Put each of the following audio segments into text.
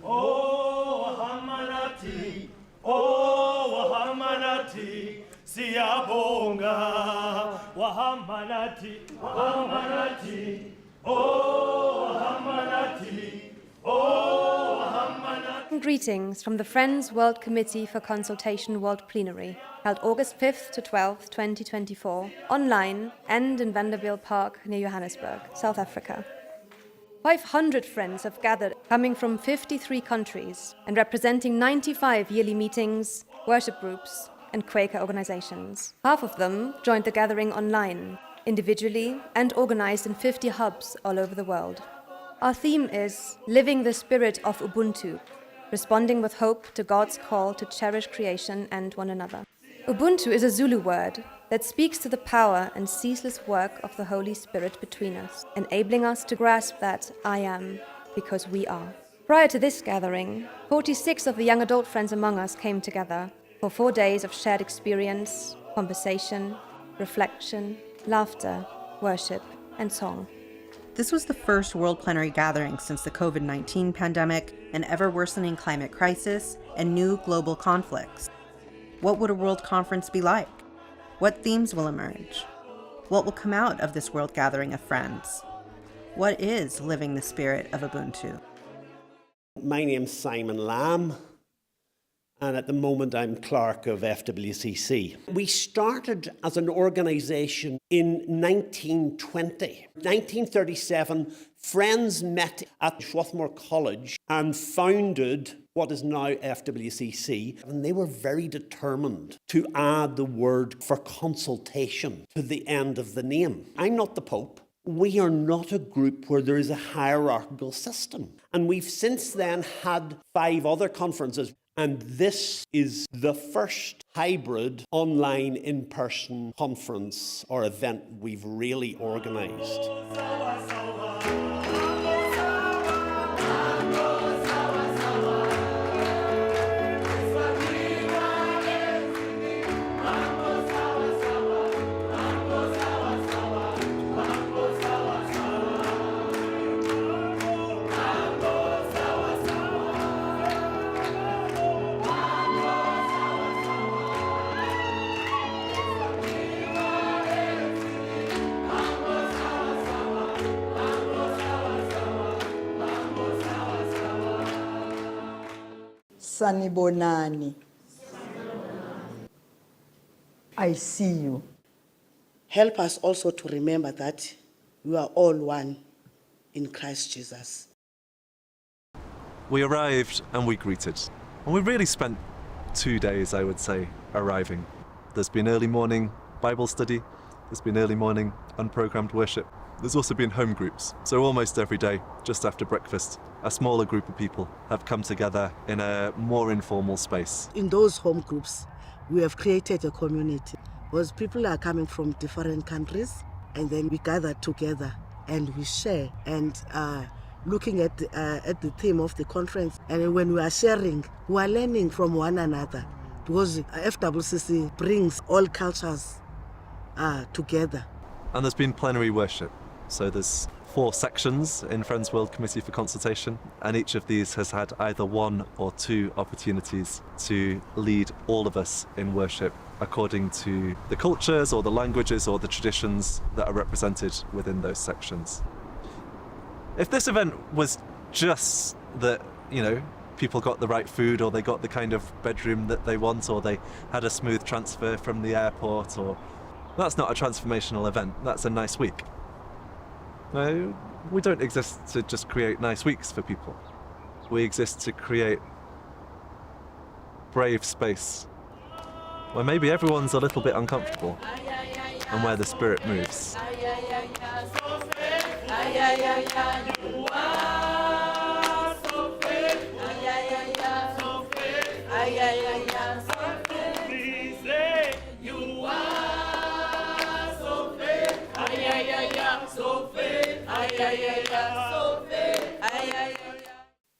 Oh, Wahamanati, oh, Wahamanati, Siyabonga, Wahamanati, Wahamanati, oh, Wahamanati, oh, Wahamanati. Greetings from the Friends World Committee for Consultation World Plenary, held August 5th to 12th, 2024, online and in Vanderbilt Park near Johannesburg, South Africa. 500 friends have gathered, coming from 53 countries and representing 95 yearly meetings, worship groups, and Quaker organizations. Half of them joined the gathering online, individually and organized in 50 hubs all over the world. Our theme is Living the Spirit of Ubuntu, responding with hope to God's call to cherish creation and one another. Ubuntu is a Zulu word that speaks to the power and ceaseless work of the Holy Spirit between us, enabling us to grasp that I am because we are. Prior to this gathering, 46 of the young adult friends among us came together for 4 days of shared experience, conversation, reflection, laughter, worship, and song. This was the first World Plenary Gathering since the COVID-19 pandemic, an ever-worsening climate crisis, and new global conflicts. What would a world conference be like? What themes will emerge? What will come out of this world gathering of friends? What is living the spirit of Ubuntu? My name's Simon Lamb, and at the moment I'm clerk of FWCC. We started as an organisation in 1920. 1937, friends met at Swarthmore College and founded what is now FWCC, and they were very determined to add the word for consultation to the end of the name. I'm not the Pope. We are not a group where there is a hierarchical system. And we've since then had 5 other conferences. And this is the first hybrid online in-person conference or event we've really organised. Sanibonani. I see you. Help us also to remember that we are all one in Christ Jesus. We arrived and we greeted. And we really spent 2 days, I would say, arriving. There's been early morning Bible study. There's been early morning unprogrammed worship. There's also been home groups. So almost every day, just after breakfast, a smaller group of people have come together in a more informal space. In those home groups, we have created a community because people are coming from different countries, and then we gather together and we share and looking at the theme of the conference. And when we are sharing, we are learning from one another because FWCC brings all cultures together. And there's been plenary worship. So there's 4 sections in Friends World Committee for Consultation, and each of these has had either 1 or 2 opportunities to lead all of us in worship according to the cultures or the languages or the traditions that are represented within those sections. If this event was just that, people got the right food or they got the kind of bedroom that they want or they had a smooth transfer from the airport, or that's not a transformational event, that's a nice week. No, we don't exist to just create nice weeks for people. We exist to create brave space where maybe everyone's a little bit uncomfortable and where the spirit moves.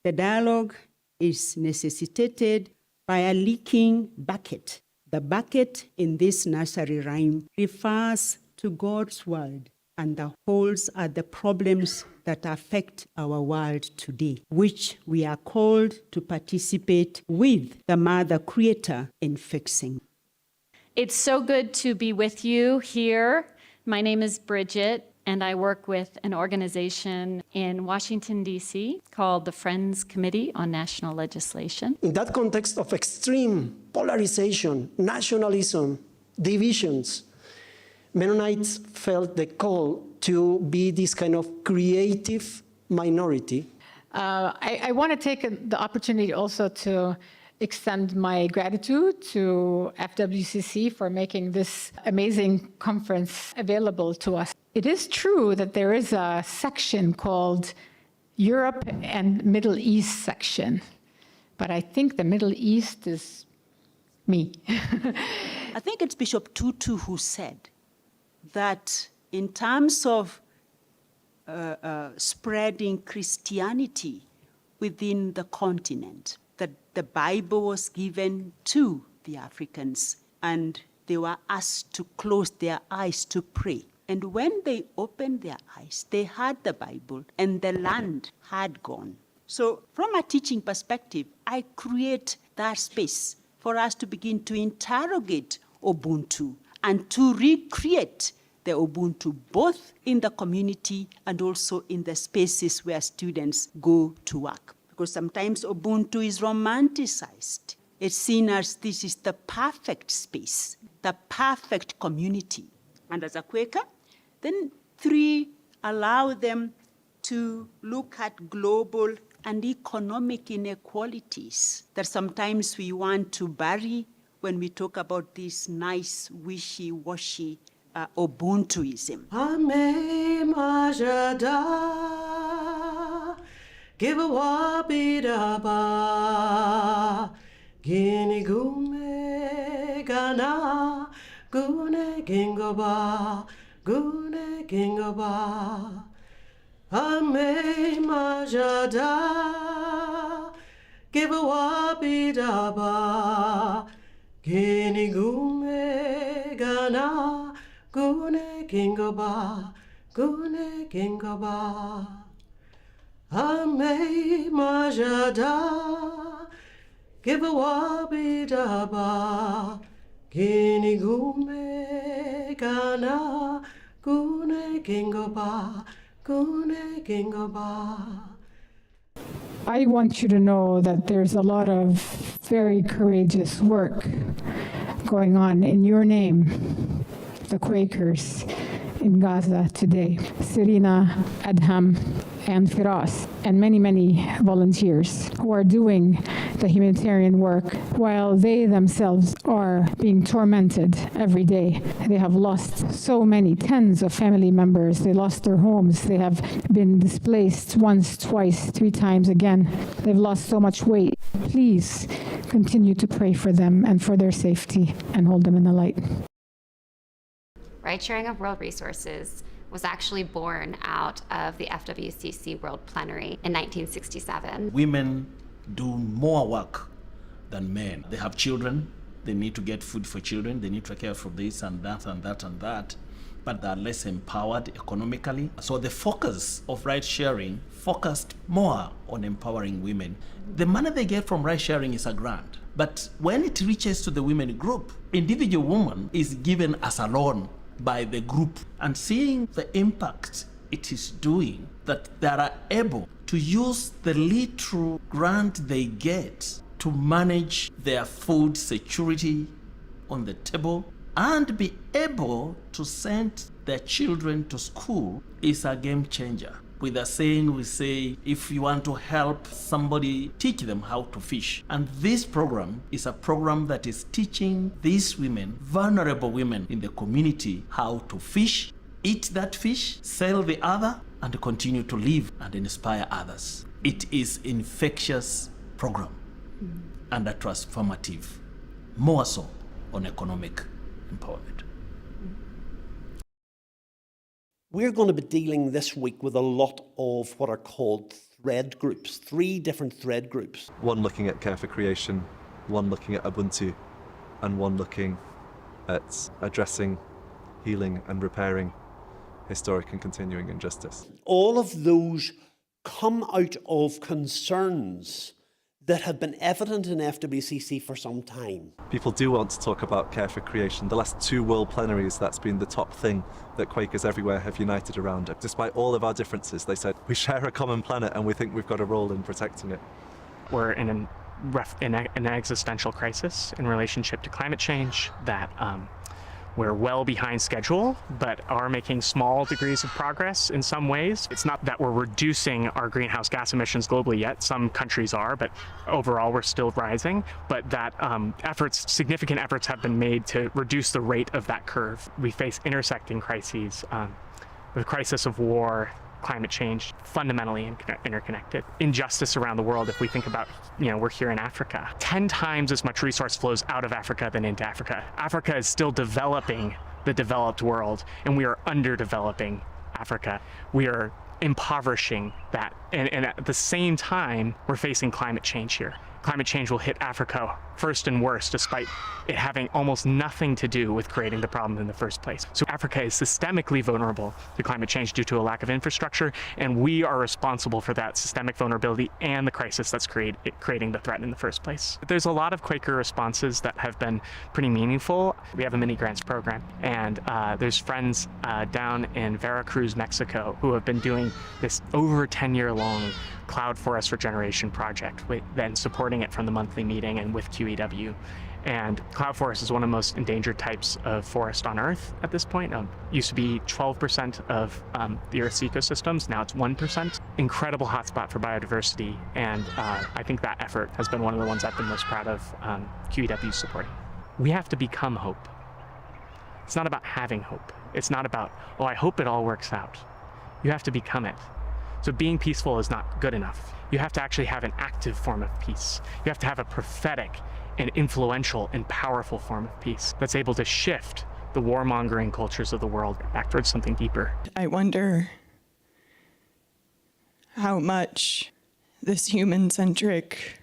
The dialogue is necessitated by a leaking bucket. The bucket in this nursery rhyme refers to God's word and the wholes are the problems that affect our world today, which we are called to participate with the Mother Creator in fixing. It's so good to be with you here. My name is Bridget, and I work with an organization in Washington, D.C. called the Friends Committee on National Legislation. In that context of extreme polarization, nationalism, divisions, Mennonites felt the call to be this kind of creative minority. I want to take the opportunity also to extend my gratitude to FWCC for making this amazing conference available to us. It is true that there is a section called Europe and Middle East section, but I think the Middle East is me. I think it's Bishop Tutu who said that in terms of spreading Christianity within the continent, that the Bible was given to the Africans and they were asked to close their eyes to pray. And when they opened their eyes, they had the Bible and the land had gone. So from a teaching perspective, I create that space for us to begin to interrogate Ubuntu and to recreate the Ubuntu, both in the community and also in the spaces where students go to work. Because sometimes Ubuntu is romanticized. It's seen as this is the perfect space, the perfect community. And as a Quaker, then 3, allow them to look at global and economic inequalities that sometimes we want to bury when we talk about this nice, wishy-washy Ubuntuism. Ame majada, give a wabidaba, gini gume gana, gune gingoba, gune gingoba. Ame majada, give a wabidaba, gini gume gana, gune gingoba, gune gingoba. Ame majada, give a wabidaba, gini gume gana, gune gingoba, gune gingoba. I want you to know that there's a lot of very courageous work going on in your name, the Quakers in Gaza today. Serena, Adham, and Firas, and many, many volunteers who are doing the humanitarian work while they themselves are being tormented every day. They have lost so many, tens of family members. They lost their homes. They have been displaced once, twice, 3 times again. They've lost so much weight. Please continue to pray for them and for their safety and hold them in the light. Right sharing of world resources was actually born out of the FWCC World Plenary in 1967. Women do more work than men. They have children, they need to get food for children, they need to care for this and that and that and that, but they're less empowered economically. So the focus of ride sharing focused more on empowering women. The money they get from ride sharing is a grant, but when it reaches to the women group, individual woman is given as a loan by the group, and seeing the impact it is doing, that they are able to use the little grant they get to manage their food security on the table and be able to send their children to school is a game changer. With a saying, we say, if you want to help somebody, teach them how to fish. And this program is a program that is teaching these women, vulnerable women in the community, how to fish, eat that fish, sell the other, and continue to live and inspire others. It is an infectious program and a transformative, more so on economic empowerment. We're going to be dealing this week with a lot of what are called thread groups, 3 different thread groups. One looking at care for creation, one looking at Ubuntu, and one looking at addressing, healing and repairing historic and continuing injustice. All of those come out of concerns that have been evident in FWCC for some time. People do want to talk about care for creation. The last 2 World Plenaries, that's been the top thing that Quakers everywhere have united around. Despite all of our differences, they said, we share a common planet and we think we've got a role in protecting it. We're in an existential crisis in relationship to climate change, that we're well behind schedule, but are making small degrees of progress in some ways. It's not that we're reducing our greenhouse gas emissions globally yet. Some countries are, but overall we're still rising. But that significant efforts have been made to reduce the rate of that curve. We face intersecting crises, the crisis of war, climate change, fundamentally interconnected. Injustice around the world, if we think about, we're here in Africa. 10 times as much resource flows out of Africa than into Africa. Africa is still developing the developed world, and we are underdeveloping Africa. We are impoverishing that. And at the same time, we're facing climate change here. Climate change will hit Africa first and worst, despite it having almost nothing to do with creating the problem in the first place. So Africa is systemically vulnerable to climate change due to a lack of infrastructure, and we are responsible for that systemic vulnerability and the crisis that's creating the threat in the first place. There's a lot of Quaker responses that have been pretty meaningful. We have a mini grants program, and there's friends down in Veracruz, Mexico, who have been doing this over 10-year-long cloud forest regeneration project, then supporting it from the monthly meeting and with QEW. And cloud forest is one of the most endangered types of forest on Earth at this point. Used to be 12% of the Earth's ecosystems, now it's 1%. Incredible hotspot for biodiversity, and I think that effort has been one of the ones I've been most proud of QEW supporting. We have to become hope. It's not about having hope. It's not about, I hope it all works out. You have to become it. So being peaceful is not good enough. You have to actually have an active form of peace. You have to have a prophetic and influential and powerful form of peace that's able to shift the warmongering cultures of the world back towards something deeper. I wonder how much this human-centric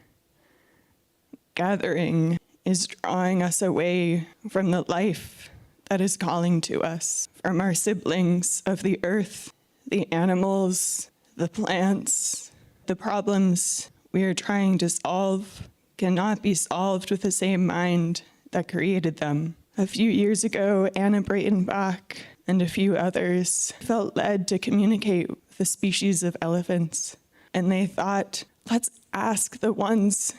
gathering is drawing us away from the life that is calling to us, from our siblings of the earth, the animals, the plants. The problems we are trying to solve cannot be solved with the same mind that created them. A few years ago, Anna Breitenbach and a few others felt led to communicate with a species of elephants. And they thought, let's ask the ones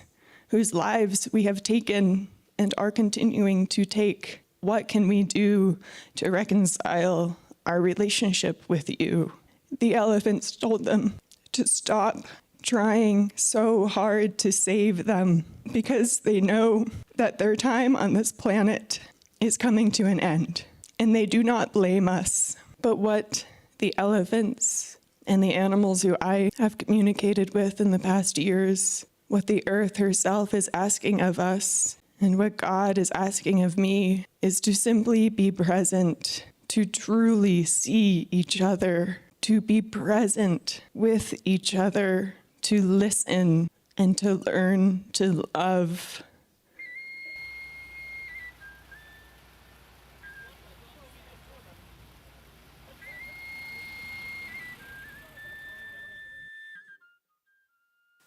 whose lives we have taken and are continuing to take, what can we do to reconcile our relationship with you? The elephants told them to stop trying so hard to save them, because they know that their time on this planet is coming to an end. And they do not blame us. But what the elephants and the animals who I have communicated with in the past years, what the earth herself is asking of us, and what God is asking of me, is to simply be present, to truly see each other, to be present with each other, to listen and to learn to love.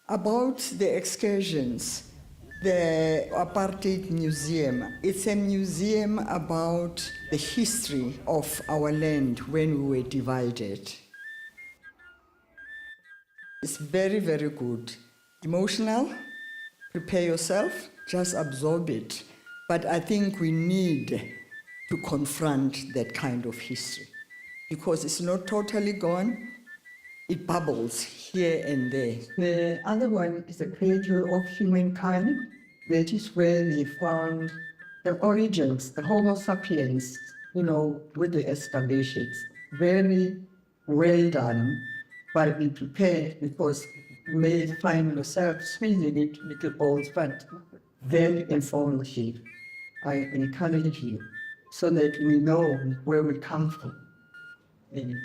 About the excursions, the Apartheid Museum, it's a museum about the history of our land when we were divided. It's very, very good. Emotional, prepare yourself, just absorb it. But I think we need to confront that kind of history, because it's not totally gone. It bubbles here and there. The other one is the cradle of humankind. That is where they found the origins, the Homo sapiens, with the excavations. Very well done. But be prepared, because you may find yourself squeezing it with the balls, but very informative. I encourage you, so that we know where we come from, and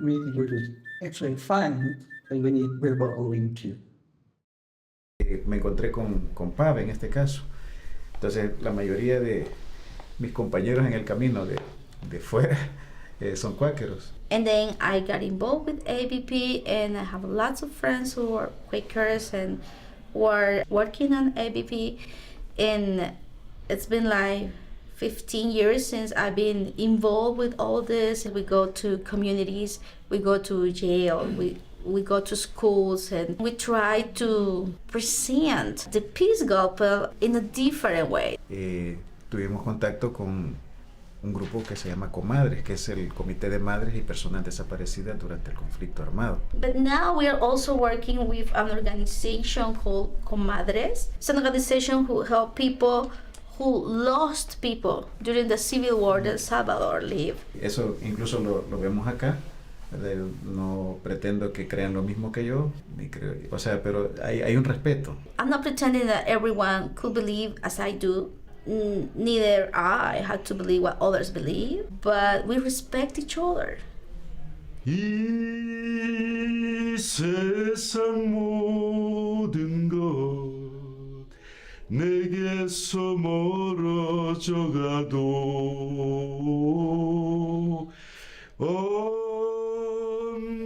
we will actually find where we're going to. Me encontré con Pab en este caso. Entonces la mayoría de mis compañeros en el camino de fuera son cuáqueros. And then I got involved with ABP, and I have lots of friends who are Quakers and who are working on ABP. And it's been like 15 years since I've been involved with all this. We go to communities, we go to jail, we go to schools, and we try to present the peace gospel in a different way. Tuvimos contacto con un grupo que se llama Comadres, que es el Comité de Madres y Personas Desaparecidas durante el conflicto armado. But now we are also working with an organization called Comadres. It's an organization who help people who lost people during the civil war that El Salvador lived. Eso incluso lo vemos acá. No pretendo que crean lo mismo que yo, ni creo, o sea, pero hay un respeto. I'm not pretending that everyone could believe as I do. Neither I had to believe what others believe, but we respect each other. 이 세상 모든 것 내게서 멀어져 가도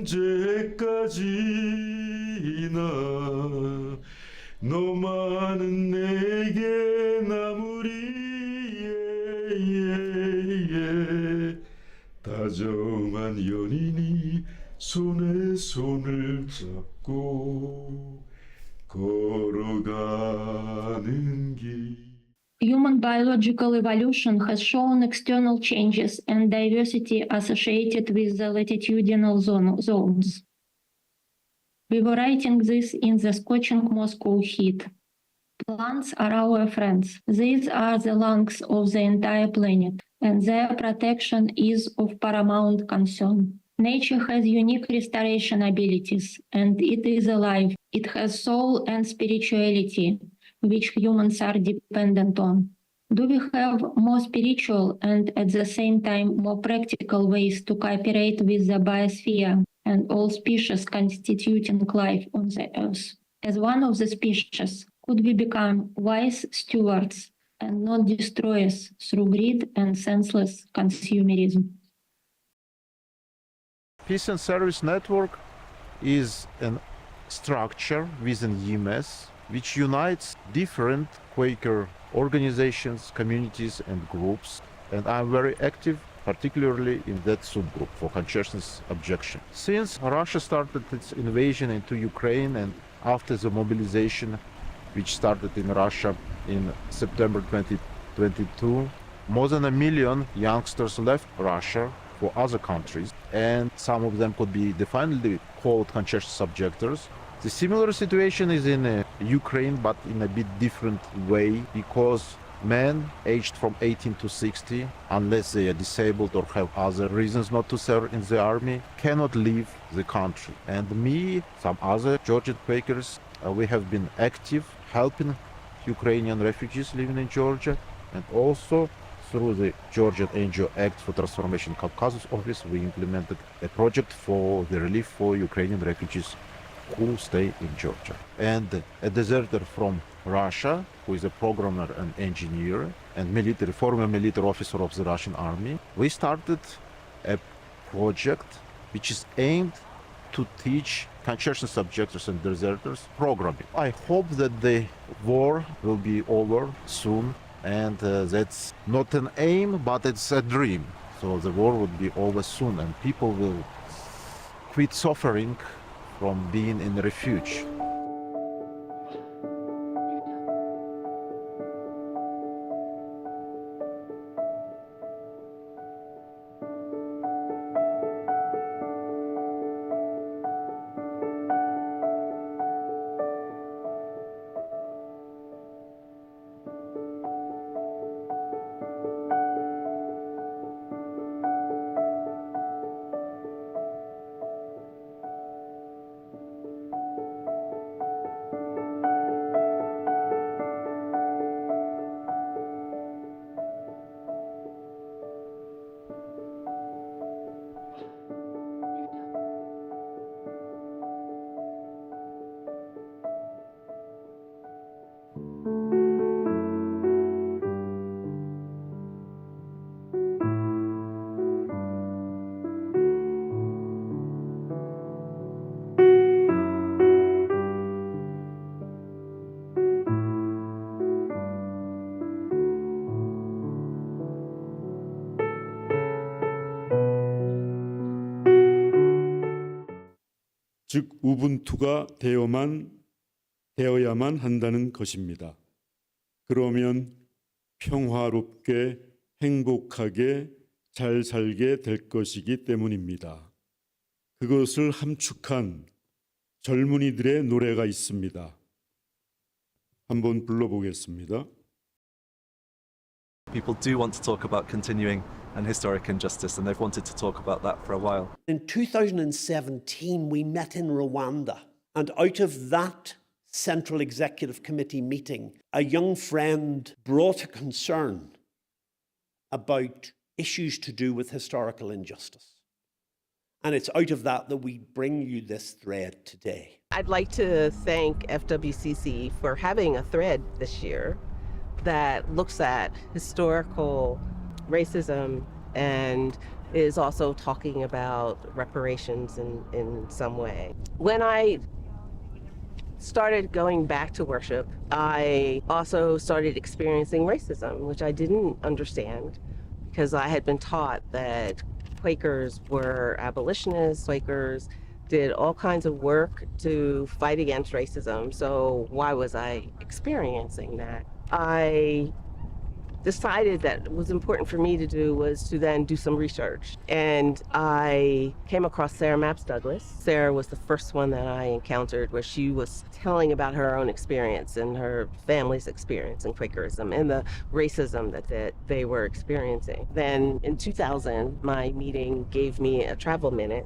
언제까지나 너만은 내게 남으리 다정한 연인이 손에 손을 잡고 걸어가는 길. Human biological evolution has shown external changes and diversity associated with the latitudinal zones. We were writing this in the scorching Moscow heat. Plants are our friends. These are the lungs of the entire planet, and their protection is of paramount concern. Nature has unique restoration abilities, and it is alive. It has soul and spirituality, which humans are dependent on. Do we have more spiritual and at the same time more practical ways to cooperate with the biosphere and all species constituting life on the Earth? As one of the species, could we become wise stewards and not destroyers through greed and senseless consumerism? Peace and Service Network is a structure within YMS which unites different Quaker organizations, communities, and groups. And I'm very active, particularly in that subgroup for conscientious objection. Since Russia started its invasion into Ukraine and after the mobilization which started in Russia in September 2022, more than 1 million youngsters left Russia for other countries, and some of them could be definitely called conscientious objectors. The similar situation is in Ukraine, but in a bit different way, because men aged from 18 to 60, unless they are disabled or have other reasons not to serve in the army, cannot leave the country. And me, some other Georgian Quakers, we have been active helping Ukrainian refugees living in Georgia, and also through the Georgian NGO Act for Transformation Caucasus Office, we implemented a project for the relief for Ukrainian refugees who stay in Georgia. And a deserter from Russia, who is a programmer and engineer and former military officer of the Russian army, we started a project which is aimed to teach conscientious objectors and deserters programming. I hope that the war will be over soon, and that's not an aim, but it's a dream. So the war would be over soon and people will quit suffering from being in refuge. 즉 우분투가 되어야만 한다는 것입니다. 그러면 평화롭게 행복하게 잘 살게 될 것이기 때문입니다. 그것을 함축한 젊은이들의 노래가 있습니다. 한번 불러보겠습니다. People do want to talk about continuing and historic injustice, and they've wanted to talk about that for a while. In 2017, we met in Rwanda, and out of that Central Executive Committee meeting, a young friend brought a concern about issues to do with historical injustice. And it's out of that we bring you this thread today. I'd like to thank FWCC for having a thread this year that looks at historical racism and is also talking about reparations in some way. When I started going back to worship, I also started experiencing racism, which I didn't understand because I had been taught that Quakers were abolitionists. Quakers did all kinds of work to fight against racism. So why was I experiencing that? I decided that what was important for me to do was to then do some research. And I came across Sarah Mapps Douglas. Sarah was the first one that I encountered where she was telling about her own experience and her family's experience in Quakerism and the racism that they were experiencing. Then in 2000, my meeting gave me a travel minute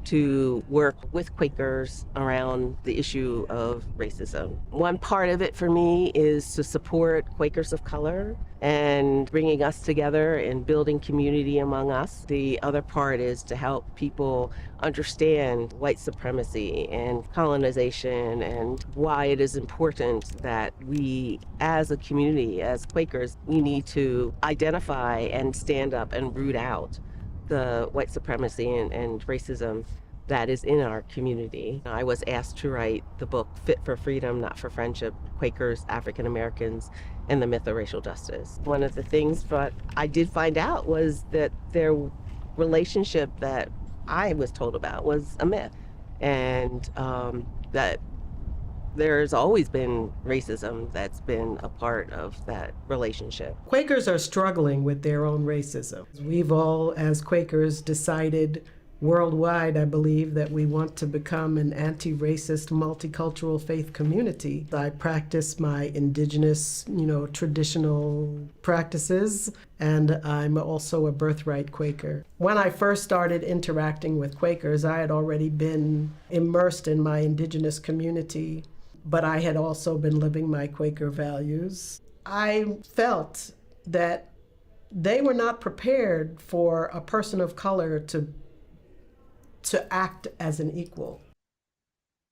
to work with Quakers around the issue of racism. One part of it for me is to support Quakers of color and bringing us together and building community among us. The other part is to help people understand white supremacy and colonization and why it is important that we as a community, as Quakers, we need to identify and stand up and root out the white supremacy and racism that is in our community. I was asked to write the book Fit for Freedom, Not for Friendship, Quakers, African Americans, and the Myth of Racial Justice. One of the things that I did find out was that their relationship that I was told about was a myth, and that there's always been racism that's been a part of that relationship. Quakers are struggling with their own racism. We've all, as Quakers, decided worldwide, I believe, that we want to become an anti-racist, multicultural faith community. I practice my indigenous, traditional practices, and I'm also a birthright Quaker. When I first started interacting with Quakers, I had already been immersed in my indigenous community, but I had also been living my Quaker values. I felt that they were not prepared for a person of color to act as an equal.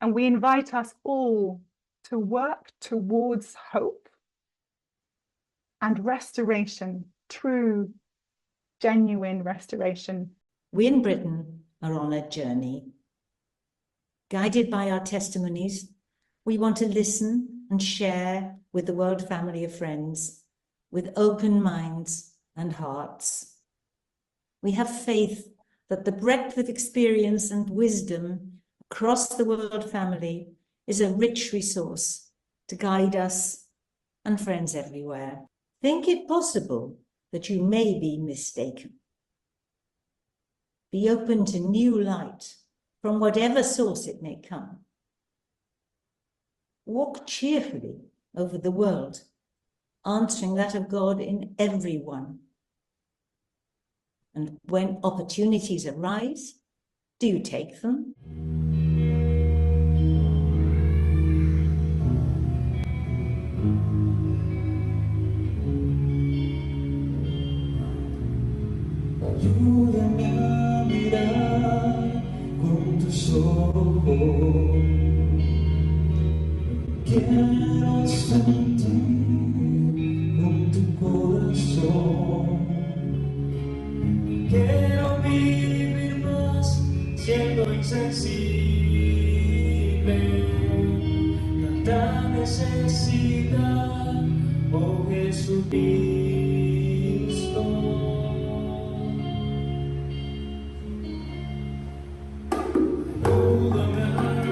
And we invite us all to work towards hope and restoration, true, genuine restoration. We in Britain are on a journey. Guided by our testimonies, we want to listen and share with the world family of friends with open minds and hearts. We have faith that the breadth of experience and wisdom across the world family is a rich resource to guide us and friends everywhere. Think it possible that you may be mistaken. Be open to new light from whatever source it may come. Walk cheerfully over the world, answering that of God in everyone. And when opportunities arise, do take them. Ayúdame a mirar con tus ojos. Quiero sentir con tu corazón. Quiero vivir más siendo insensible. Tanta necesidad, oh Jesucristo. Ayúdame a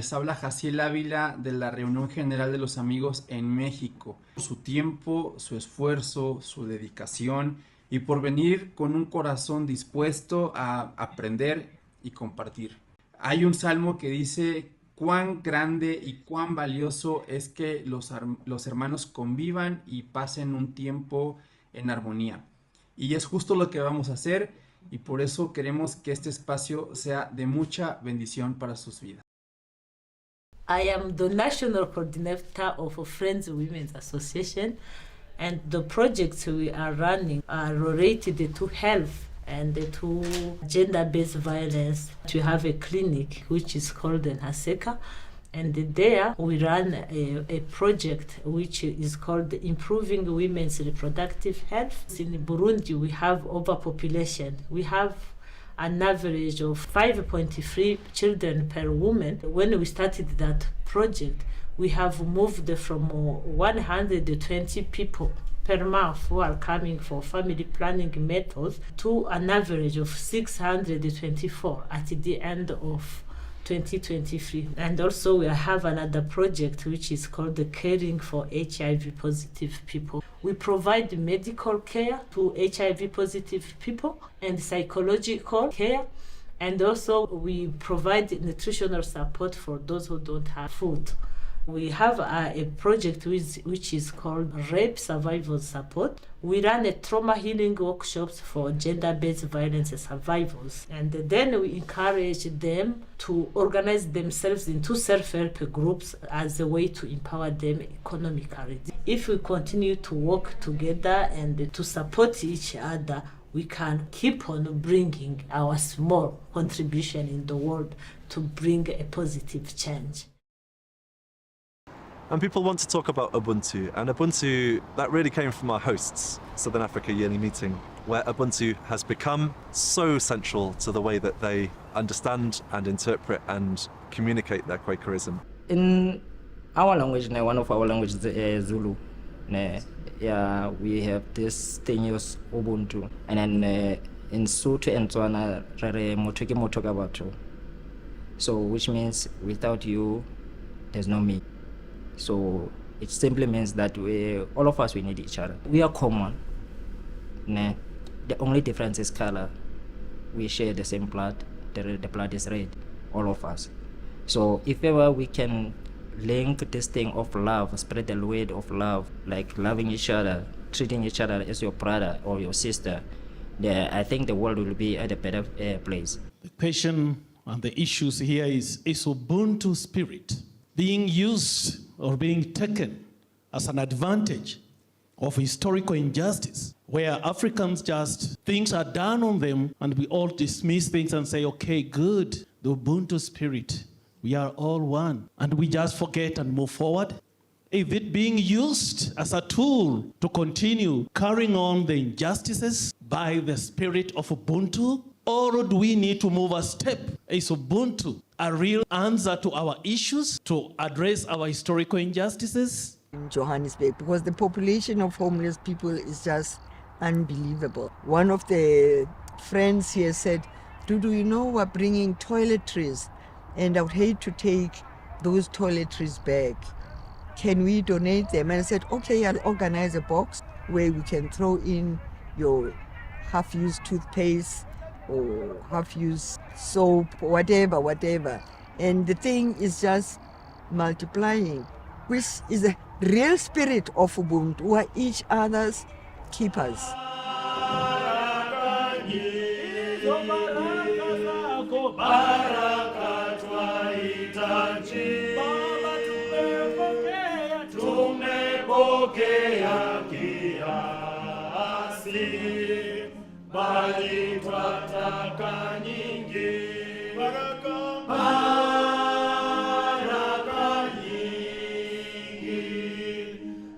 Les habla Jaciel Ávila de la Reunión General de los Amigos en México. Su tiempo, su esfuerzo, su dedicación y por venir con un corazón dispuesto a aprender y compartir. Hay un salmo que dice cuán grande y cuán valioso es que los hermanos convivan y pasen un tiempo en armonía. Y es justo lo que vamos a hacer y por eso queremos que este espacio sea de mucha bendición para sus vidas. I am the national coordinator of a Friends Women's Association, and the projects we are running are related to health and to gender-based violence. We have a clinic which is called the Haseka, and there we run a project which is called Improving Women's Reproductive Health. In Burundi, we have overpopulation. We have an average of 5.3 children per woman. When we started that project, we have moved from 120 people per month who are coming for family planning methods to an average of 624 at the end of 2023. And also we have another project which is called the Caring for HIV positive people. We provide medical care to HIV positive people and psychological care, and also we provide nutritional support for those who don't have food. We have a project which is called Rape Survival Support. We run a trauma healing workshops for gender-based violence survivors. And then we encourage them to organize themselves into self-help groups as a way to empower them economically. If we continue to work together and to support each other, we can keep on bringing our small contribution in the world to bring a positive change. And people want to talk about Ubuntu, and Ubuntu, that really came from our hosts, Southern Africa Yearly Meeting, where Ubuntu has become so central to the way that they understand and interpret and communicate their Quakerism. In our language, one of our languages is Zulu. Yeah, we have this thing is Ubuntu, and then in Sotho and Tswana, motoke about you. So, which means without you, there's no me. So it simply means that all of us, we need each other. We are common. The only difference is color. We share the same blood. The blood is red, all of us. So if ever we can link this thing of love, spread the word of love, like loving each other, treating each other as your brother or your sister, I think the world will be at a better place. The question and the issues here is Ubuntu spirit being used or being taken as an advantage of historical injustice, where Africans just, things are done on them and we all dismiss things and say, okay, good, the Ubuntu spirit, we are all one, and we just forget and move forward? Is it being used as a tool to continue carrying on the injustices by the spirit of Ubuntu? Or do we need to move a step? Is Ubuntu a real answer to our issues, to address our historical injustices? In Johannesburg, because the population of homeless people is just unbelievable. One of the friends here said, Dudu, you know we're bringing toiletries, and I would hate to take those toiletries back. Can we donate them? And I said, okay, I'll organize a box where we can throw in your half-used toothpaste, or half-used soap, whatever. And the thing is just multiplying, which is the real spirit of Ubuntu. We are each other's keepers. Bali twataka nyingi, baraka nyingi,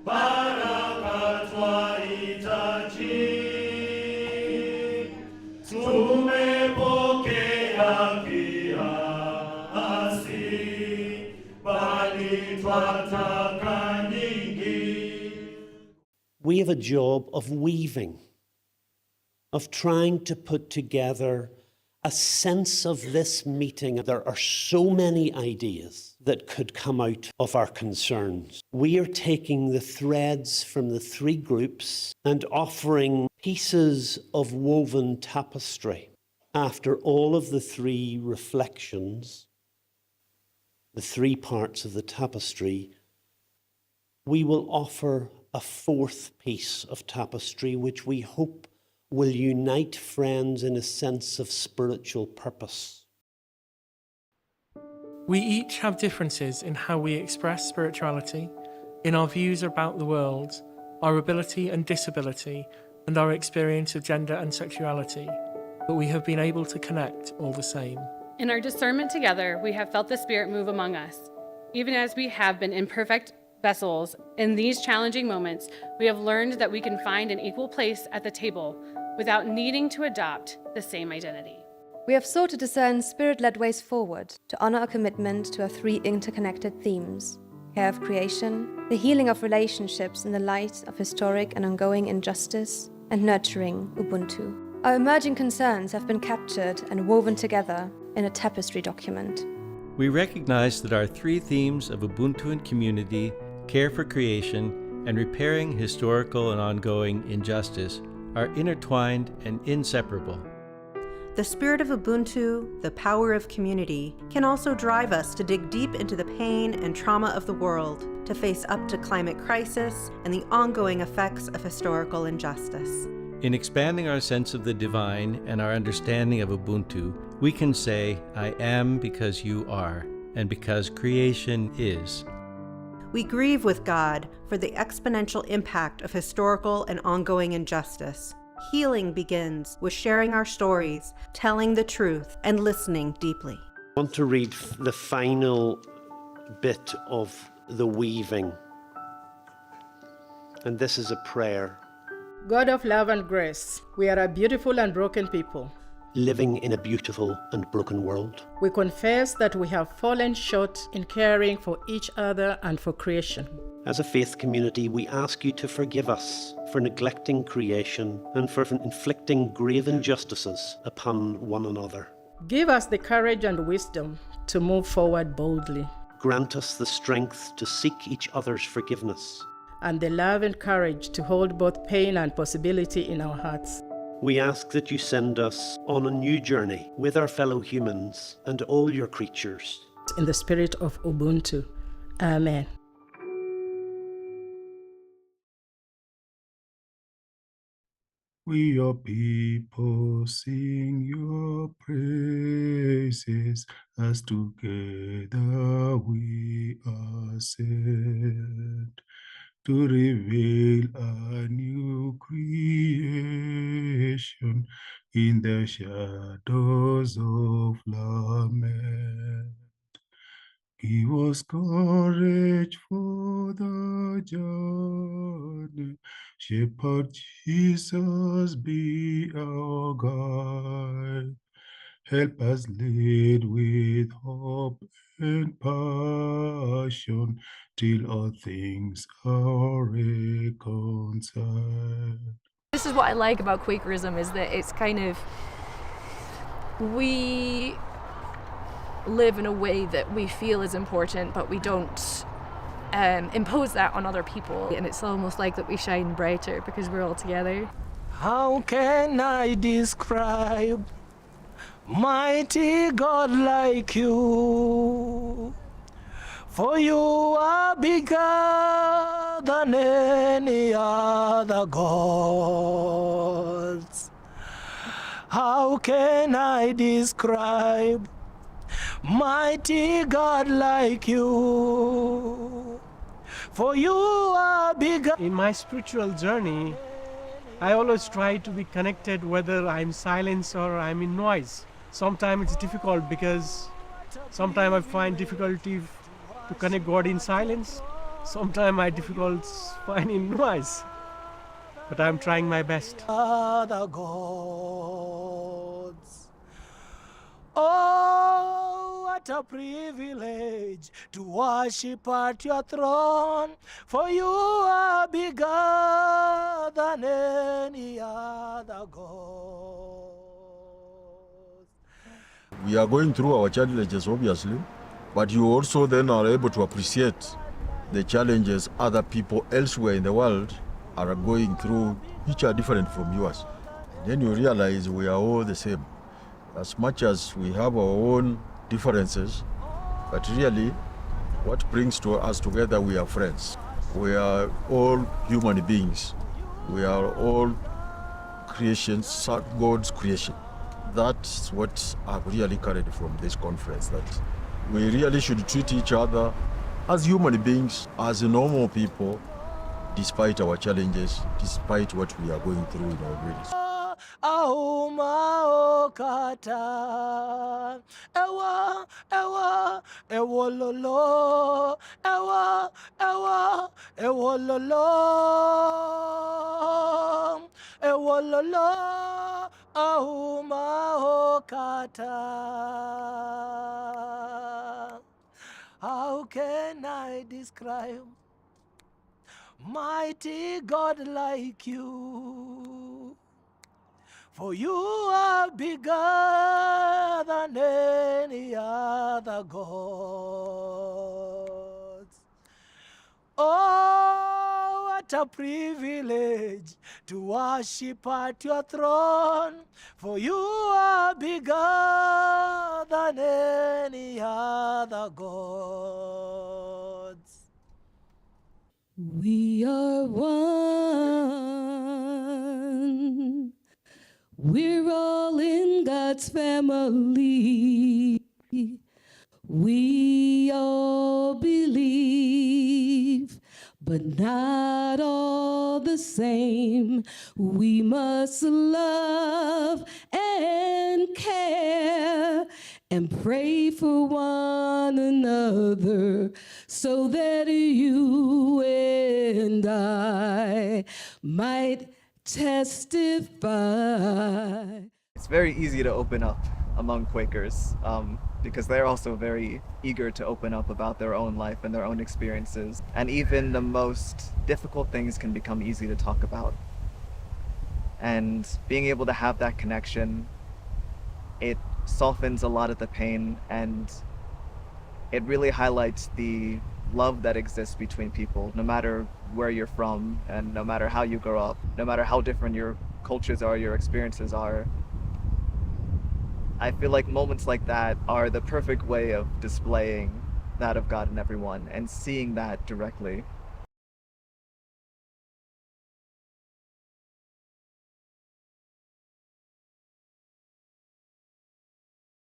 baraka twahitaji, tumepokea kiasi, bali twataka nyingi. We have a job of weaving, of trying to put together a sense of this meeting. There are so many ideas that could come out of our concerns. We are taking the threads from the three groups and offering pieces of woven tapestry. After all of the three reflections, the three parts of the tapestry, we will offer a fourth piece of tapestry which we hope will unite friends in a sense of spiritual purpose. We each have differences in how we express spirituality, in our views about the world, our ability and disability, and our experience of gender and sexuality, but we have been able to connect all the same. In our discernment together, we have felt the Spirit move among us. Even as we have been imperfect vessels in these challenging moments, we have learned that we can find an equal place at the table without needing to adopt the same identity. We have sought to discern Spirit-led ways forward to honor our commitment to our three interconnected themes: care of creation, the healing of relationships in the light of historic and ongoing injustice, and nurturing Ubuntu. Our emerging concerns have been captured and woven together in a tapestry document. We recognize that our three themes of Ubuntu and community, care for creation, and repairing historical and ongoing injustice are intertwined and inseparable. The spirit of Ubuntu, the power of community, can also drive us to dig deep into the pain and trauma of the world, to face up to climate crisis and the ongoing effects of historical injustice. In expanding our sense of the divine and our understanding of Ubuntu, we can say, I am because you are, and because creation is. We grieve with God for the exponential impact of historical and ongoing injustice. Healing begins with sharing our stories, telling the truth, and listening deeply. I want to read the final bit of the weaving. And this is a prayer. God of love and grace, we are a beautiful and broken people. Living in a beautiful and broken world. We confess that we have fallen short in caring for each other and for creation. As a faith community, we ask you to forgive us for neglecting creation and for inflicting grave injustices upon one another. Give us the courage and wisdom to move forward boldly. Grant us the strength to seek each other's forgiveness. And the love and courage to hold both pain and possibility in our hearts. We ask that you send us on a new journey with our fellow humans and all your creatures. In the spirit of Ubuntu. Amen. We your people sing your praises as together we are set to reveal a new creation in the shadows of lament. Give us courage for the journey. Shepherd Jesus, be our guide. Help us lead with hope and passion till all things are reconciled. This is what I like about Quakerism, is that it's kind of, we live in a way that we feel is important, but we don't impose that on other people. And it's almost like that we shine brighter because we're all together. How can I describe mighty God like you? For you are bigger than any other gods. How can I describe mighty God like you? For you are bigger. In my spiritual journey, I always try to be connected whether I'm silence or I'm in noise. Sometimes it's difficult because sometimes I find difficulty to connect God in silence. Sometimes I difficult find in noise. But I'm trying my best. Other gods. Oh, what a privilege to worship at your throne, for you are bigger than any other god. We are going through our challenges, obviously, but you also then are able to appreciate the challenges other people elsewhere in the world are going through, which are different from yours. Then you realize we are all the same. As much as we have our own differences, but really, what brings us together, we are friends. We are all human beings. We are all creations, God's creation. That's what I've really carried from this conference, that we really should treat each other as human beings, as normal people, despite our challenges, despite what we are going through in our lives. Auma okata ewa ewololo ewa ewololo auma okata. How can I describe mighty God like you? For you are bigger than any other gods. Oh, what a privilege to worship at your throne. For you are bigger than any other gods. We are one. We're all in God's family. We all believe, but not all the same. We must love and care and pray for one another so that you and I might testify. It's very easy to open up among Quakers because they're also very eager to open up about their own life and their own experiences. And even the most difficult things can become easy to talk about. And being able to have that connection, it softens a lot of the pain, and it really highlights the love that exists between people, no matter where you're from and no matter how you grow up, no matter how different your cultures are, your experiences are. I feel like moments like that are the perfect way of displaying that of God in everyone and seeing that directly.